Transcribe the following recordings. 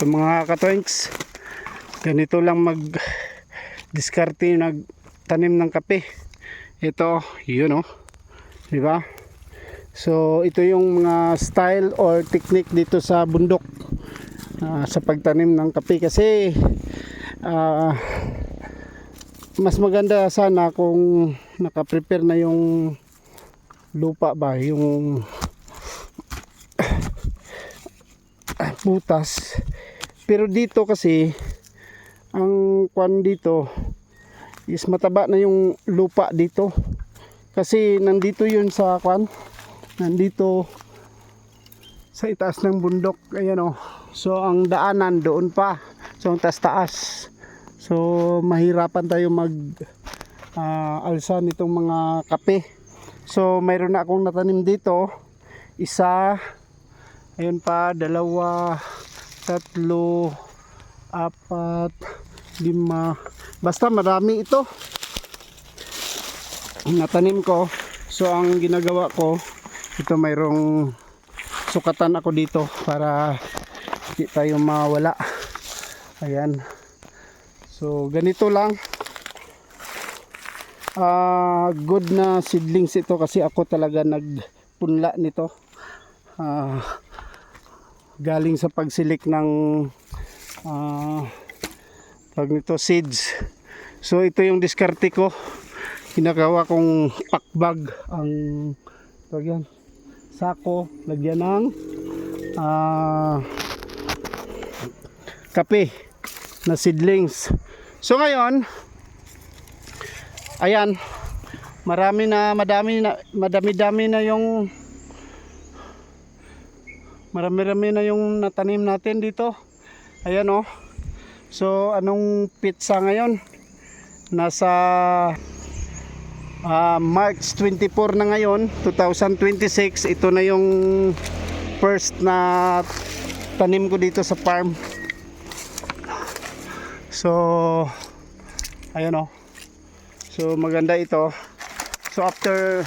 So mga katwinks, ganito lang diskarte nagtanim ng kape. Ito, yun di ba? So ito yung mga style or technique dito sa bundok sa pagtanim ng kape, kasi mas maganda sana kung naka-prepare na yung lupa ba, yung butas. Pero dito kasi ang kwan dito is mataba na yung lupa dito, kasi nandito yun sa kwan, nandito sa itaas ng bundok. Ayan so ang daanan doon pa, so ang taas. So mahirapan tayo alsa nitong mga kape. So mayroon na akong natanim dito, isa, ayun pa, dalawa, tatlo, apat, lima, basta marami ito natanim ko. So ang ginagawa ko, ito mayroong sukatan ako dito para hindi tayo mawala. Ayan, so ganito lang. Good na seedlings ito, kasi ako talaga nagpunla nito galing sa pagsilik ng pag nito seeds. So ito yung diskarte ko, ginagawa kong pakbag ang yan, sako, lagyan ng kape na seedlings. So ngayon, ayan, madami na yung marami na yung natanim natin dito. Ayan so anong pitsa ngayon? Nasa March 24 na ngayon, 2026. Ito na yung first na tanim ko dito sa farm. So ayan so maganda ito. So after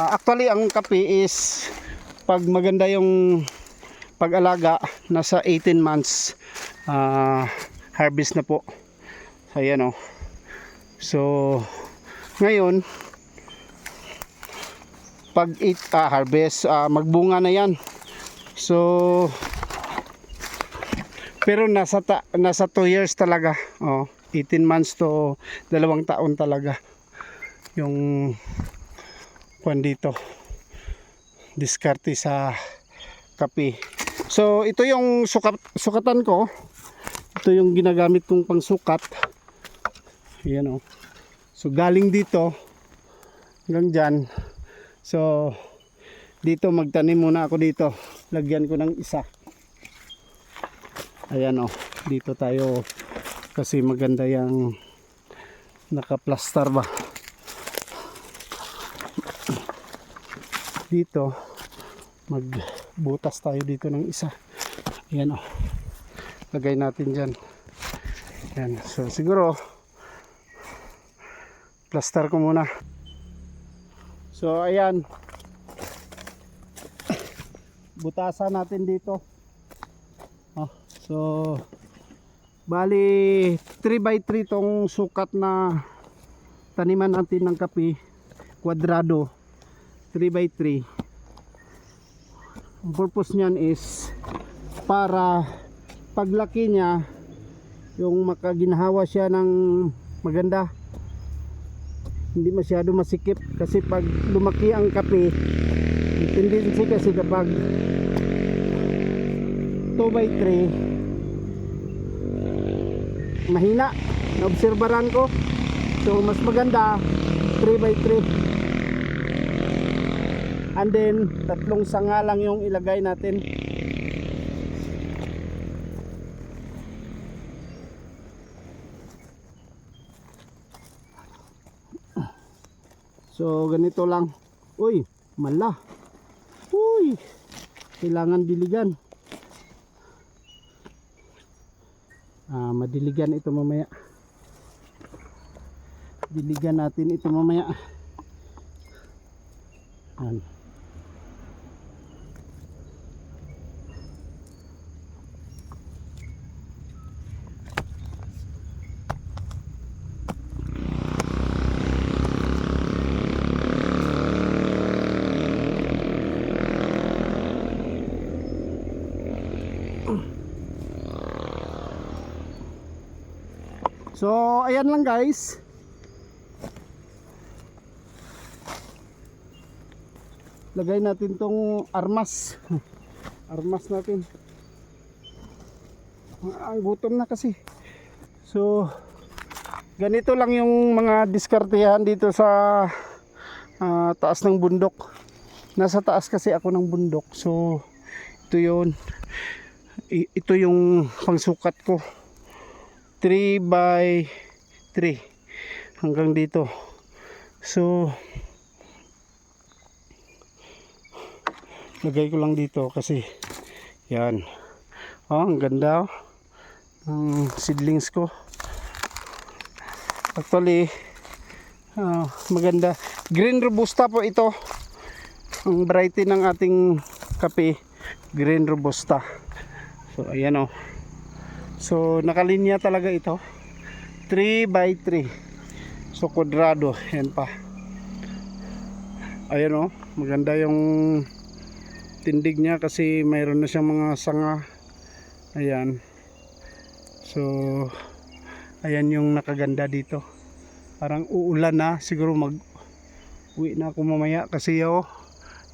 actually ang kape is, pag maganda yung pag-alaga, nasa 18 months harvest na po. Ayan so ngayon pag harvest, magbunga na yan. So pero nasa 2 years talaga, 18 months to 2 taon talaga yung kwan dito, diskarte sa kape. So ito yung sukatan ko, ito yung ginagamit kong pangsukat. Ayan so galing dito hanggang dyan. So dito magtanim muna ako dito, lagyan ko ng isa. Ayan dito tayo, kasi maganda yung nakaplastar ba dito. Magbutas tayo dito ng isa. Ayan lagay natin dyan. Ayan, so siguro plaster ko muna. So ayan, butasan natin dito. So bali 3x3 tong sukat na taniman natin ng kape, kwadrado, 3x3. Ang purpose niyan is para paglaki niya, yung makaginhawa siya ng maganda, hindi masyado masikip. Kasi pag lumaki ang kape, tendency kasi kapag 2x3 mahina, naobserbaran ko. So mas maganda 3x3, and then 3 sanga lang yung ilagay natin. So ganito lang. Uy, mala. Uy, kailangan diligan. Madiligan ito mamaya. Diligan natin ito mamaya. Ayan. So ayan lang guys. Lagay natin tong armas. Armas natin. Ay, gutom na kasi. So ganito lang yung mga diskartehan dito sa taas ng bundok. Nasa taas kasi ako ng bundok. So ito yun. Ito yung pangsukat ko. 3 by 3 hanggang dito. So lagay ko lang dito kasi yan. Ang ganda ng seedlings ko. Actually maganda. Green Robusta po ito. Ang variety ng ating kape, Green Robusta. So ayan o. So nakalinya talaga ito. 3 by 3. So kwadrado. Yan pa. Ayan o. Maganda yung tindig niya kasi mayroon na siyang mga sanga. Ayan. So ayan yung nakaganda dito. Parang uulan na. Siguro mag-uwi na ako mamaya kasi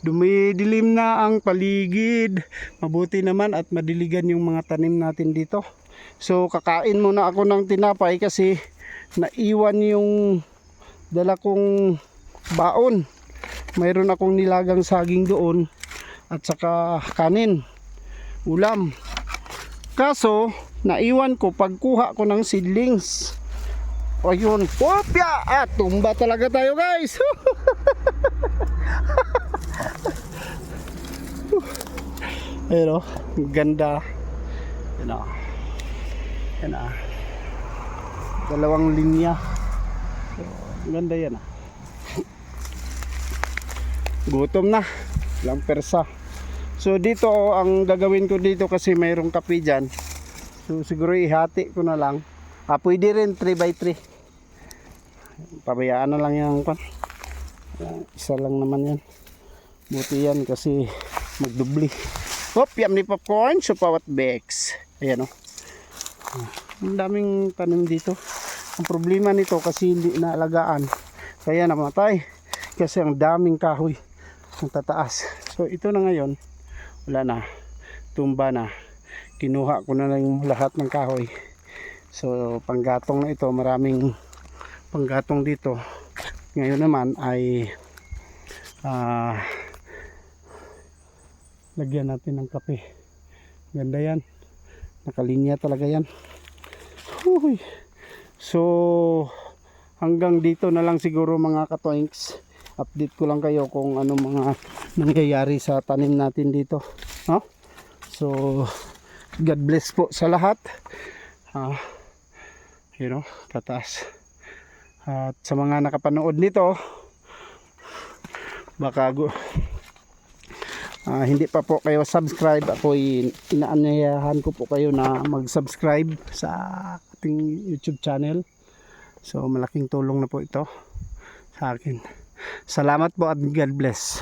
dumidilim na ang paligid. Mabuti naman at madiligan yung mga tanim natin dito. So kakain muna ako ng tinapay kasi naiwan yung dala kong baon. Mayroon akong nilagang saging doon at saka kanin, ulam. Kaso naiwan ko pagkuha ko ng seedlings. Ayun, opya! Tumba talaga tayo guys. Ayun, ganda. Yan o. Yan o. Dalawang linya. Ganda yan o. Gutom na. Lang persa. So dito ang gagawin ko dito kasi mayroong kape dyan. So siguro ihati ko na lang. Pwede rin 3 by 3. Pabayaan na lang yan. Isa lang naman yan. Buti yan kasi magdubli. Hop, yam ni popcorn. So pawat bags. Ayan o. Ang daming tanim dito. Ang problema nito kasi hindi naalagaan. Kaya namatay. Kasi ang daming kahoy ang tataas. So ito na ngayon. Wala na. Tumba na. Kinuha ko na lang yung lahat ng kahoy. So panggatong na ito. Maraming panggatong dito. Ngayon naman ay lagyan natin ng kape. Ganda yan. Nakalinya talaga yan. Uy. So hanggang dito na lang siguro mga katoinks. Update ko lang kayo kung ano mga nangyayari sa tanim natin dito. So God bless po sa lahat. Tataas. At sa mga nakapanood nito, baka hindi pa po kayo subscribe, ako inaanyayahan ko po kayo na mag-subscribe sa ating YouTube channel. So malaking tulong na po ito sa akin. Salamat po at God bless.